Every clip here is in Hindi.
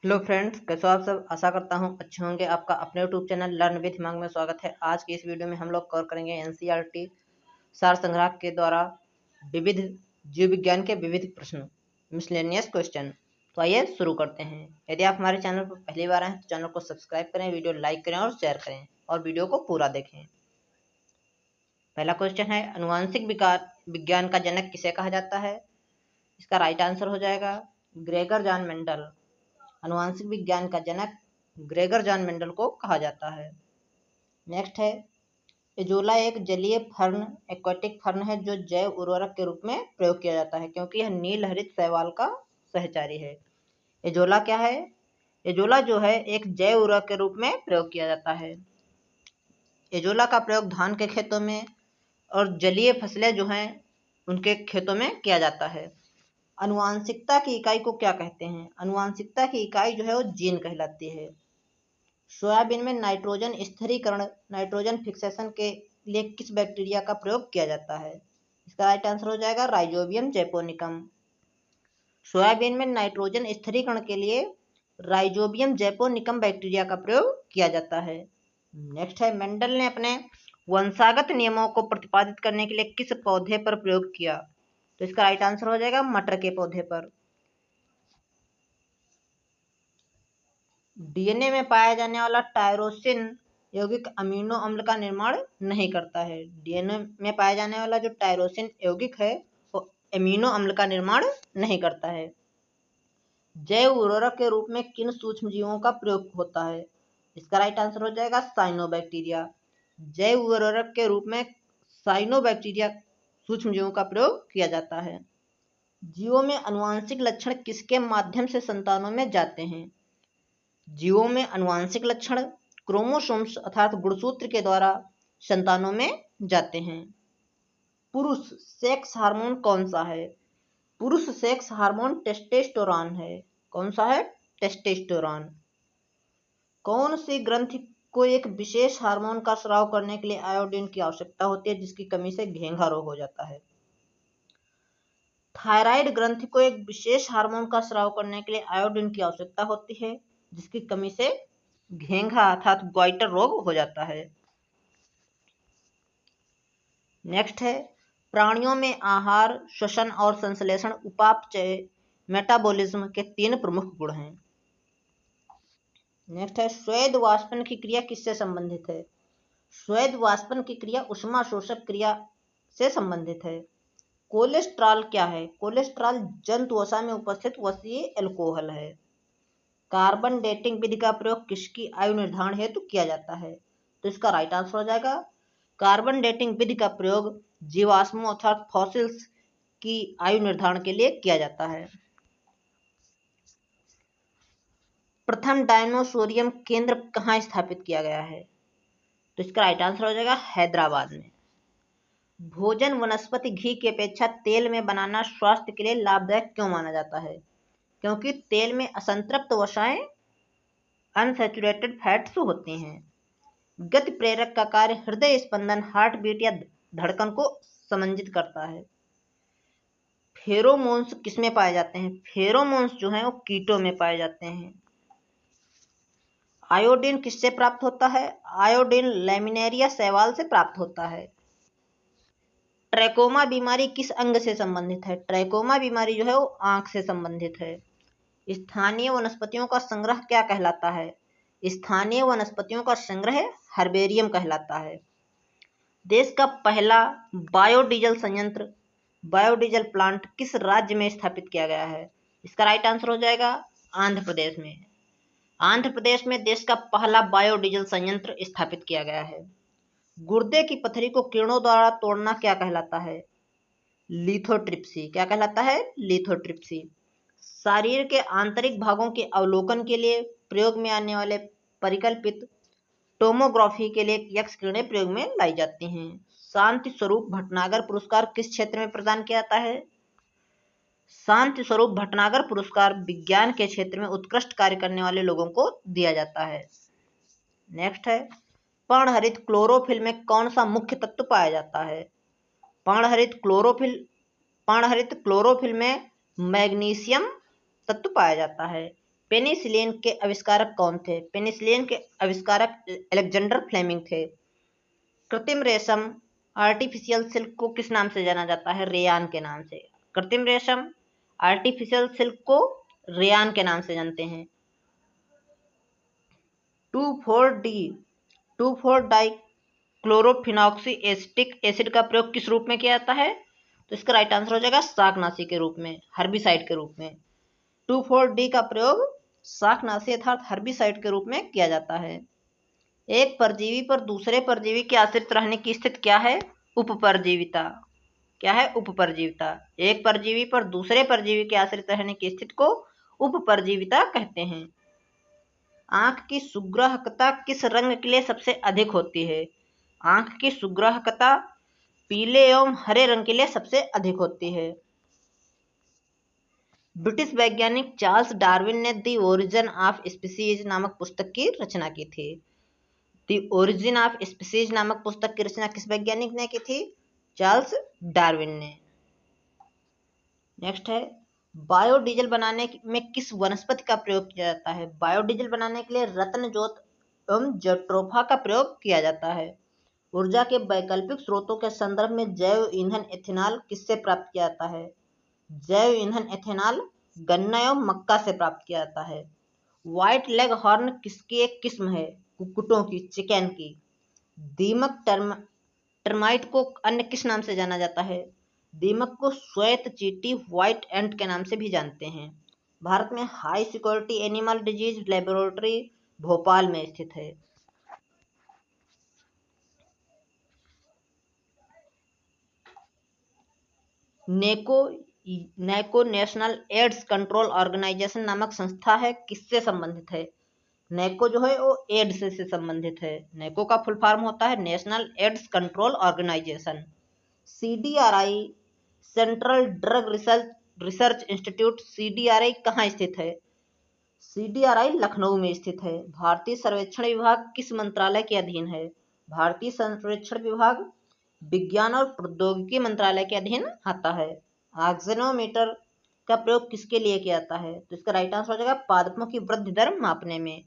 हेलो फ्रेंड्स, कैसे हो आप सब। आशा करता हूँ अच्छे होंगे। आपका अपने YouTube channel learn with Himang में स्वागत है। आज की इस वीडियो में हम लोग कवर करेंगे एनसीईआरटी सार संग्रह के द्वारा विविध जीव विज्ञान के विविध प्रश्न, मिसलेनियस क्वेश्चन। तो आइए शुरू करते हैं। यदि आप हमारे चैनल पर पहली बार आए तो चैनल को सब्सक्राइब करें, वीडियो लाइक करें और शेयर करें और वीडियो को पूरा देखें। पहला क्वेश्चन है, अनुवांशिक विज्ञान का जनक किसे कहा जाता है। इसका राइट आंसर हो जाएगा ग्रेगर जॉन मेंडल। आनुवांशिक विज्ञान का जनक ग्रेगर जॉन मेंडल को कहा जाता है। नेक्स्ट है, एजोला एक जलीय फर्न एक्वाटिक फर्न है जो जैव उर्वरक के रूप में प्रयोग किया जाता है क्योंकि यह नील हरित शैवाल का सहचारी है। एजोला क्या है? एजोला जो है एक जैव उर्वरक के रूप में प्रयोग किया जाता है। एजोला का प्रयोग धान के खेतों में और जलीय फसलें जो हैं उनके खेतों में किया जाता है। अनुवांशिकता की इकाई को क्या कहते हैं? अनुवांशिकता की इकाई जो है वो जीन कहलाती है। सोयाबीन में नाइट्रोजन स्थिरीकरण नाइट्रोजन फिक्सेशन के लिए किस बैक्टीरिया का प्रयोग किया जाता है? इसका राइट आंसर हो जाएगा राइजोबियम जैपोनिकम। सोयाबीन में नाइट्रोजन स्थिरीकरण के लिए राइजोबियम जैपोनिकम बैक्टीरिया का प्रयोग किया जाता है। नेक्स्ट है, मेंडल ने अपने वंशागत नियमों को प्रतिपादित करने के लिए किस पौधे पर प्रयोग किया? तो इसका राइट आंसर हो जाएगा मटर के पौधे पर। डीएनए में पाया जाने वाला टायरोसिन यौगिक अमीनो अम्ल का निर्माण नहीं करता है। डीएनए में पाया जाने वाला जो टायरोसिन यौगिक है वो अमीनो अम्ल का निर्माण नहीं करता है। जैव उर्वरक के रूप में किन सूक्ष्मजीवों का प्रयोग होता है? इसका राइट आंसर हो जाएगा साइनोबैक्टीरिया। जैव उर्वरक के रूप में साइनोबैक्टीरिया सूक्ष्मजीवों का प्रयोग किया जाता है। जीवों में आनुवंशिक लक्षण किसके माध्यम से संतानों में जाते हैं? जीवों में आनुवंशिक लक्षण क्रोमोसोम्स अर्थात गुणसूत्र के द्वारा संतानों में जाते हैं। पुरुष सेक्स हार्मोन कौन सा है? पुरुष सेक्स हार्मोन टेस्टोस्टेरोन है। कौन सा है? टेस्टोस्टेरोन। कौन सी ग्रंथि को एक विशेष हार्मोन का स्राव करने के लिए आयोडीन की आवश्यकता होती है जिसकी कमी से घेंघा रोग हो जाता है? थायराइड ग्रंथि को एक विशेष हार्मोन का स्राव करने के लिए आयोडीन की आवश्यकता होती है जिसकी कमी से घेंघा अर्थात ग्वाइटर रोग हो जाता है। नेक्स्ट है, प्राणियों में आहार, श्वसन और संश्लेषण, उपापचय, मेटाबॉलिज्म के 3 प्रमुख गुण हैं। नेक्स्ट है, श्वेत वाष्पन की क्रिया किससे संबंधित है? श्वेत वाष्पन की क्रिया ऊष्मा शोषक क्रिया से संबंधित है। कोलेस्ट्रॉल क्या है? कोलेस्ट्रॉल जंतु वसा में उपस्थित वसीय एल्कोहल है। कार्बन डेटिंग विधि का प्रयोग किसकी आयु निर्धारण हेतु किया जाता है? तो इसका राइट आंसर हो जाएगा कार्बन डेटिंग विधि का प्रयोग जीवाश्मों अर्थात फॉसिल्स की आयु निर्धारण के लिए किया जाता है। प्रथम डायनोसोरियम केंद्र कहाँ स्थापित किया गया है? तो इसका राइट आंसर हो जाएगा हैदराबाद में। भोजन वनस्पति घी की अपेक्षा तेल में बनाना स्वास्थ्य के लिए लाभदायक क्यों माना जाता है? क्योंकि तेल में असंतृप्त वसाएं अनसैचुरेटेड फैट्स होती हैं। गति प्रेरक का कार्य हृदय स्पंदन हार्ट बीट या धड़कन को समंजित करता है। फेरोमोन्स किसमें पाए जाते हैं? फेरोमोन्स जो हैं वो कीटों में पाए जाते हैं। आयोडीन किससे प्राप्त होता है? आयोडीन लैमिनेरिया शैवाल से प्राप्त होता है। ट्रैकोमा बीमारी किस अंग से संबंधित है? ट्रैकोमा बीमारी जो है वो आंख से संबंधित है। स्थानीय वनस्पतियों का संग्रह क्या कहलाता है? स्थानीय वनस्पतियों का संग्रह हर्बेरियम कहलाता है। देश का पहला बायोडीजल संयंत्र बायोडीजल प्लांट किस राज्य में स्थापित किया गया है? इसका राइट आंसर हो जाएगा आंध्र प्रदेश में। आंध्र प्रदेश में देश का पहला बायोडीजल संयंत्र स्थापित किया गया है। गुर्दे की पथरी को किरणों द्वारा तोड़ना क्या कहलाता है? लिथोट्रिप्सी। क्या कहलाता है? लिथोट्रिप्सी। शरीर के आंतरिक भागों के अवलोकन के लिए प्रयोग में आने वाले परिकल्पित टोमोग्राफी के लिए यक्ष किरणें प्रयोग में लाई जाती हैं। शांति स्वरूप भटनागर पुरस्कार किस क्षेत्र में प्रदान किया जाता है? शांति स्वरूप भटनागर पुरस्कार विज्ञान के क्षेत्र में उत्कृष्ट कार्य करने वाले लोगों को दिया जाता है। नेक्स्ट है, पर्णहरित क्लोरोफिल में कौन सा मुख्य तत्व पाया जाता है? पर्णहरित क्लोरोफिल में मैग्नीशियम तत्व पाया जाता है। पेनिसिलिन के आविष्कारक कौन थे? पेनिसिलिन के आविष्कारक अलेक्जेंडर फ्लेमिंग थे। कृत्रिम रेशम आर्टिफिशियल सिल्क को किस नाम से जाना जाता है? रेयान के नाम से। कृत्रिम रेशम आर्टिफिशियल सिल्क को रेयान के नाम से जानते हैं। 2,4-D 2,4-डाइक्लोरोफिनॉक्सी एसिटिक एसिड का प्रयोग किस रूप में किया जाता है? तो इसका राइट आंसर हो जाएगा शाकनाशी के रूप में, हर्बिसाइड के रूप में। 2,4-D का प्रयोग शाकनाशी अर्थात हर्बिसाइड के रूप में किया जाता है। एक परजीवी पर दूसरे परजीवी के आश्रित रहने की स्थिति क्या है? उपपरजीविता। क्या है? उपपरजीविता। एक परजीवी पर दूसरे परजीवी के आश्रित रहने की स्थिति को उपपरजीविता कहते हैं। आंख की सुग्राहकता किस रंग के लिए सबसे अधिक होती है? आंख की सुग्राहकता पीले एवं हरे रंग के लिए सबसे अधिक होती है। ब्रिटिश वैज्ञानिक चार्ल्स डार्विन ने द ओरिजिन ऑफ स्पीसीज नामक पुस्तक की रचना की थी। द ओरिजिन ऑफ स्पीसीज नामक पुस्तक की रचना किस वैज्ञानिक ने की थी? चार्ल्स डार्विन ने। नेक्स्ट है, बायोडीजल बनाने में किस वनस्पति का प्रयोग किया जाता है? बायोडीजल बनाने के लिए रत्नजोत एवं जट्रोफा का प्रयोग किया जाता है। ऊर्जा के वैकल्पिक स्रोतों के संदर्भ में जैव ईंधन एथेनॉल किससे प्राप्त किया जाता है? जैव ईंधन एथेनॉल गन्ना एवं मक्का से प्राप्त किया जाता है। व्हाइट लेग हॉर्न किसकी एक किस्म है? कुक्कुटों की, चिकन की। दीमक टर्माइट को अन्य किस नाम से जाना जाता है? दीमक को श्वेत चींटी, व्हाइट एंट के नाम से भी जानते हैं। भारत में high security animal disease laboratory Bhopal में स्थित है। नेको नेशनल एड्स कंट्रोल ऑर्गेनाइजेशन नामक संस्था है, किससे संबंधित है? नेको जो है वो एड्स से संबंधित है। नेको का फुल फॉर्म होता है National AIDS Control Organisation. CDRI Central Drug Research Institute CDRI कहाँ स्थित है? सीडीआरआई लखनऊ में स्थित है। भारतीय सर्वेक्षण विभाग किस मंत्रालय के अधीन है? भारतीय सर्वेक्षण विभाग विज्ञान और प्रौद्योगिकी मंत्रालय के अधीन आता है। ऑक्सीनोमीटर का प्रयोग किसके लिए किया जाता है? तो इसका राइट आंसर हो जाएगा पादपों की वृद्धि दर मापने में।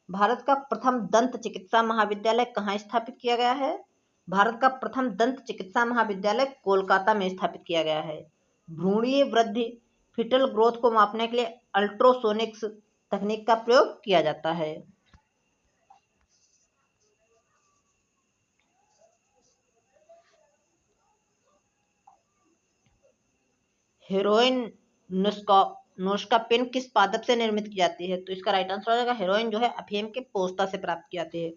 भारत का प्रथम दंत चिकित्सा महाविद्यालय कहाँ स्थापित किया गया है? भारत का प्रथम दंत चिकित्सा महाविद्यालय कोलकाता में स्थापित किया गया है। भ्रूणीय वृद्धि फिटल ग्रोथ को मापने के लिए अल्ट्रासोनिक्स तकनीक का प्रयोग किया जाता है। हेरोइन नोस्कापिन किस पादप से निर्मित की जाती है? तो इसका राइट आंसर हो जाएगा हेरोइन जो है अफीम के पोस्ता से प्राप्त की जाती है।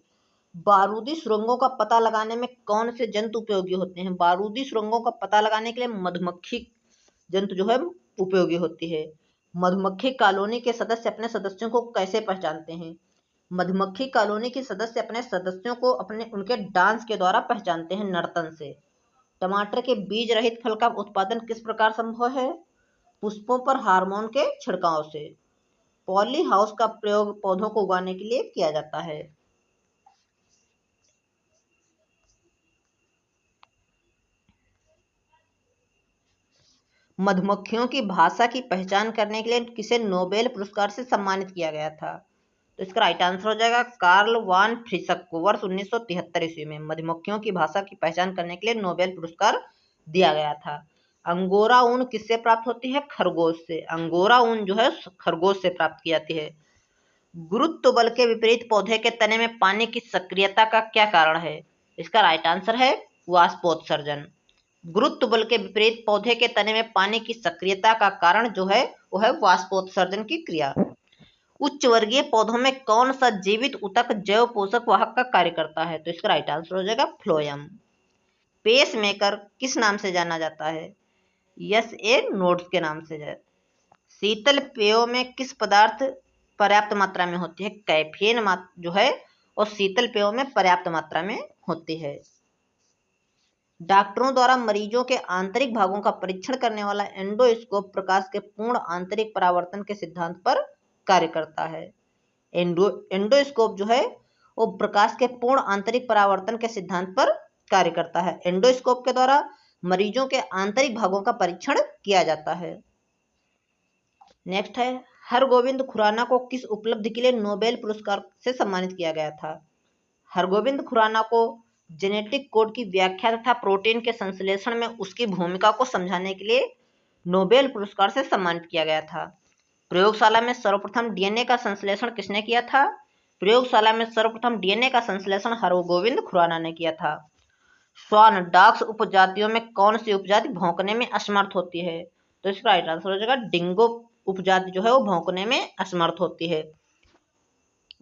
बारूदी सुरंगों का पता लगाने में कौन से जंतु उपयोगी होते हैं? बारूदी सुरंगों का पता लगाने के लिए मधुमक्खी जंतु जो है उपयोगी होती है। मधुमक्खी कॉलोनी के सदस्य अपने सदस्यों को कैसे पहचानते हैं? मधुमक्खी कॉलोनी के सदस्य अपने सदस्यों को उनके डांस के द्वारा पहचानते हैं, नर्तन से। टमाटर के बीज रहित फल का उत्पादन किस प्रकार संभव है? पुष्पों पर हार्मोन के छिड़काव से। पॉली हाउस का प्रयोग पौधों को उगाने के लिए किया जाता है। मधुमक्खियों की भाषा की पहचान करने के लिए किसे नोबेल पुरस्कार से सम्मानित किया गया था? तो इसका राइट आंसर हो जाएगा कार्ल वान फ्रिशक को वर्ष 1973 ईस्वी में मधुमक्खियों की भाषा की पहचान करने के लिए नोबेल पुरस्कार दिया गया था। अंगोरा ऊन किससे प्राप्त होती है? खरगोश से। अंगोरा ऊन जो है खरगोश से प्राप्त की जाती है। गुरुत्व बल के विपरीत पौधे के तने में पानी की सक्रियता का क्या कारण है? इसका राइट आंसर है वाष्पोत्सर्जन। गुरुत्व बल के विपरीत पौधे के तने में पानी की सक्रियता का कारण जो है वो है वाष्पोत्सर्जन की क्रिया। उच्च वर्गीय पौधों में कौन सा जीवित ऊतक जैव पोषक वाहक का कार्य करता है? तो इसका राइट आंसर हो जाएगा फ्लोएम। पेस मेकर किस नाम से जाना जाता है? SA नोड्स के नाम से है। शीतल पेयों में किस पदार्थ पर्याप्त मात्रा में होती है? कैफीन जो है और शीतल पेयों में पर्याप्त मात्रा में होती है। डॉक्टरों द्वारा मरीजों के आंतरिक भागों का परीक्षण करने वाला एंडोस्कोप प्रकाश के पूर्ण आंतरिक परावर्तन के सिद्धांत पर कार्य करता है। एंडोस्कोप जो है वो प्रकाश के पूर्ण आंतरिक परावर्तन के सिद्धांत पर कार्य करता है। एंडोस्कोप के द्वारा मरीजों के आंतरिक भागों का परीक्षण किया जाता है। नेक्स्ट है, हरगोविंद खुराना को किस उपलब्धि के लिए नोबेल पुरस्कार से सम्मानित किया गया था? हरगोविंद खुराना को जेनेटिक कोड की व्याख्या तथा प्रोटीन के संश्लेषण में उसकी भूमिका को समझाने के लिए नोबेल पुरस्कार से सम्मानित किया गया था। प्रयोगशाला में सर्वप्रथम डीएनए का संश्लेषण किसने किया था? प्रयोगशाला में सर्वप्रथम डीएनए का संश्लेषण हरगोविंद खुराना ने किया था। श्वान डॉग्स उपजातियों में कौन सी उपजाति भौंकने में असमर्थ होती है? तो इसका राइट आंसर हो जाएगा डिंगो उपजाति जो है वो भौंकने में असमर्थ होती है।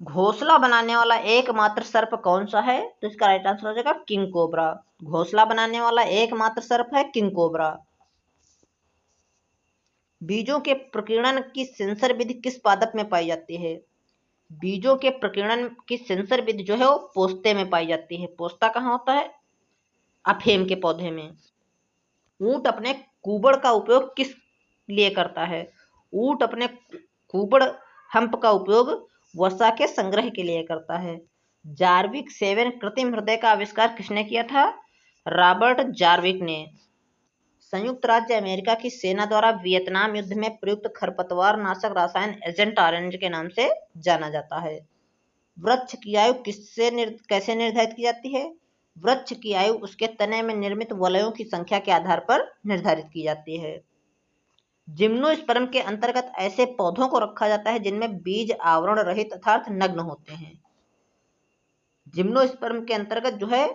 घोंसला बनाने वाला एकमात्र सर्प कौन सा है? तो इसका राइट आंसर हो जाएगा किंग कोबरा। घोंसला बनाने वाला एकमात्र सर्प है किंग कोबरा। बीजों के प्रकीर्णन की सेंसर विधि किस पादप में पाई जाती है? बीजों के प्रकीर्णन की सेंसर विधि जो है वो पोस्ते में पाई जाती है। पोस्ता कहाँ होता है? अफेम के पौधे में। ऊंट अपने कुबड़ का उपयोग किस लिए करता है? ऊंट अपने कुबड़ हम्प का उपयोग वसा के संग्रह के लिए करता है। जार्विक 7 कृत्रिम हृदय का आविष्कार किसने किया था? रॉबर्ट जार्विक ने। संयुक्त राज्य अमेरिका की सेना द्वारा वियतनाम युद्ध में प्रयुक्त खरपतवार नाशक रसायन एजेंट ऑरेंज के नाम से जाना जाता है। वृक्ष की आयु कैसे निर्धारित की जाती है? वृक्ष की आयु उसके तने में निर्मित वलयों की संख्या के आधार पर निर्धारित की जाती है। जिम्नोस्पर्म के अंतर्गत ऐसे पौधों को रखा जाता है जिनमें बीज आवरण रहित अर्थात नग्न होते हैं। जिम्नोस्पर्म के अंतर्गत जो है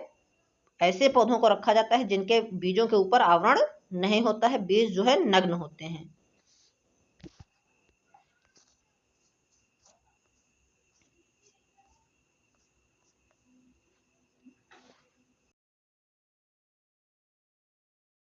ऐसे पौधों को रखा जाता है जिनके बीजों के ऊपर आवरण नहीं होता है, बीज जो है नग्न होते हैं।